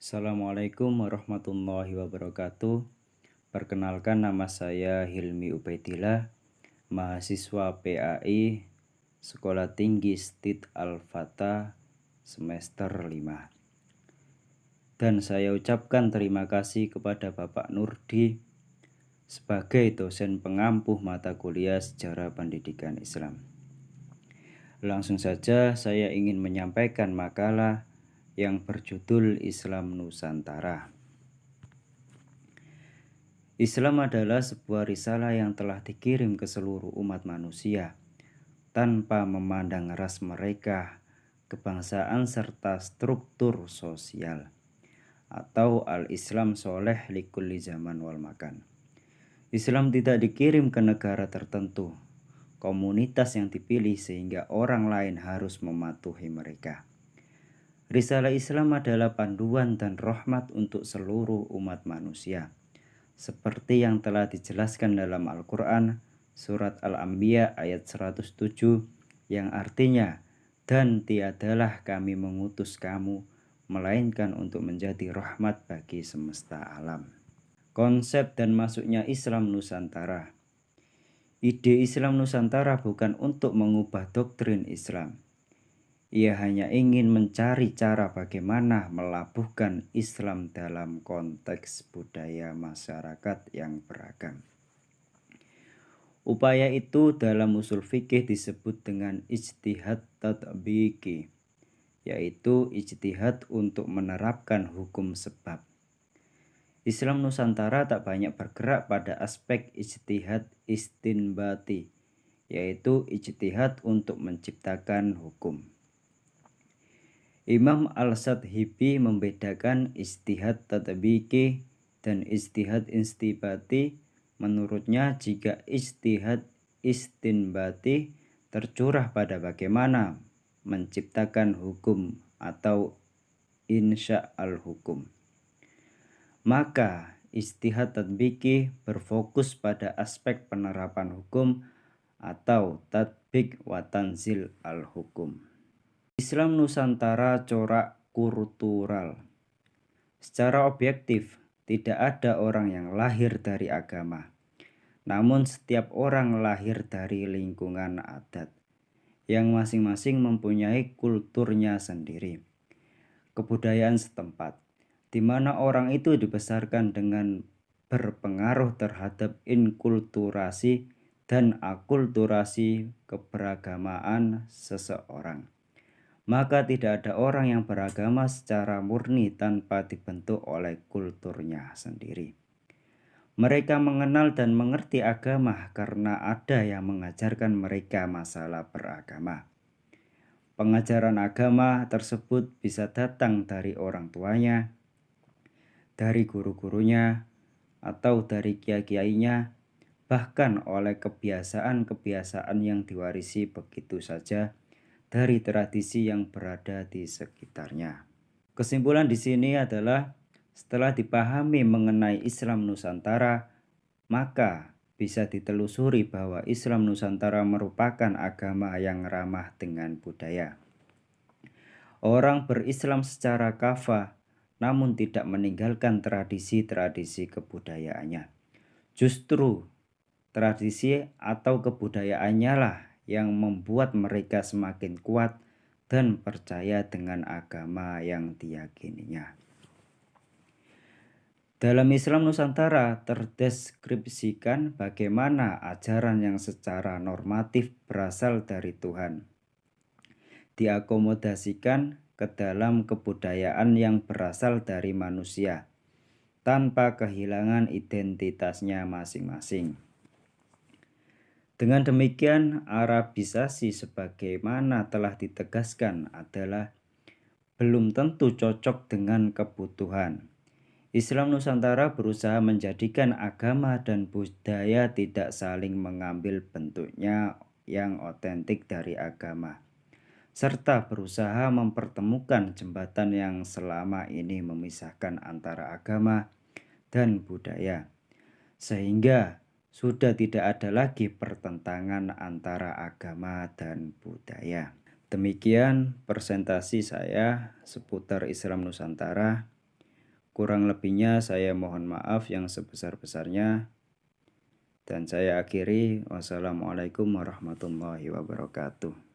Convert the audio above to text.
Assalamualaikum warahmatullahi wabarakatuh. Perkenalkan, nama saya Hilmi Ubaidillah, mahasiswa PAI Sekolah Tinggi Stid Al-Fata semester 5. Dan saya ucapkan terima kasih kepada Bapak Nurdi sebagai dosen pengampuh mata kuliah Sejarah Pendidikan Islam. Langsung saja saya ingin menyampaikan makalah yang berjudul Islam Nusantara. Islam adalah sebuah risalah yang telah dikirim ke seluruh umat manusia tanpa memandang ras mereka, kebangsaan serta struktur sosial, atau al-Islam soleh likulli zaman wal makan. Islam tidak dikirim ke negara tertentu, komunitas yang dipilih sehingga orang lain harus mematuhi mereka. Risalah Islam adalah panduan dan rahmat untuk seluruh umat manusia, seperti yang telah dijelaskan dalam Al-Quran surat Al-Anbiya ayat 107 yang artinya, dan tiadalah kami mengutus kamu melainkan untuk menjadi rahmat bagi semesta alam. Konsep dan masuknya Islam Nusantara. Ide Islam Nusantara bukan untuk mengubah doktrin Islam. Ia hanya ingin mencari cara bagaimana melabuhkan Islam dalam konteks budaya masyarakat yang beragam. Upaya itu dalam usul fikih disebut dengan ijtihad tatbiki, yaitu ijtihad untuk menerapkan hukum sebab. Islam Nusantara tak banyak bergerak pada aspek ijtihad istinbati, yaitu ijtihad untuk menciptakan hukum. Imam Al-Sadhibi membedakan ijtihad tatbiki dan ijtihad istibati. Menurutnya, jika ijtihad istinbati tercurah pada bagaimana menciptakan hukum atau insya al-hukum, maka ijtihad tatbiki berfokus pada aspek penerapan hukum atau tatbik wa tanzil al-hukum. Islam Nusantara corak kultural. Secara objektif, tidak ada orang yang lahir dari agama. Namun setiap orang lahir dari lingkungan adat yang masing-masing mempunyai kulturnya sendiri, kebudayaan setempat, di mana orang itu dibesarkan dengan berpengaruh terhadap inkulturasi dan akulturasi keberagamaan seseorang. Maka tidak ada orang yang beragama secara murni tanpa dibentuk oleh kulturnya sendiri. Mereka mengenal dan mengerti agama karena ada yang mengajarkan mereka masalah beragama. Pengajaran agama tersebut bisa datang dari orang tuanya, dari guru-gurunya, atau dari kiai-kiainya, bahkan oleh kebiasaan-kebiasaan yang diwarisi begitu saja dari tradisi yang berada di sekitarnya. Kesimpulan di sini adalah, setelah dipahami mengenai Islam Nusantara, maka bisa ditelusuri bahwa Islam Nusantara merupakan agama yang ramah dengan budaya. Orang berislam secara kafah, namun tidak meninggalkan tradisi-tradisi kebudayaannya. Justru tradisi atau kebudayaannya lah yang membuat mereka semakin kuat dan percaya dengan agama yang diyakininya. Dalam Islam Nusantara terdeskripsikan bagaimana ajaran yang secara normatif berasal dari Tuhan diakomodasikan ke dalam kebudayaan yang berasal dari manusia tanpa kehilangan identitasnya masing-masing. Dengan demikian, Arabisasi sebagaimana telah ditegaskan adalah belum tentu cocok dengan kebutuhan. Islam Nusantara berusaha menjadikan agama dan budaya tidak saling mengambil bentuknya yang otentik dari agama, serta berusaha mempertemukan jembatan yang selama ini memisahkan antara agama dan budaya, sehingga sudah tidak ada lagi pertentangan antara agama dan budaya. Demikian presentasi saya seputar Islam Nusantara. Kurang lebihnya saya mohon maaf yang sebesar-besarnya. Dan saya akhiri, wassalamualaikum warahmatullahi wabarakatuh.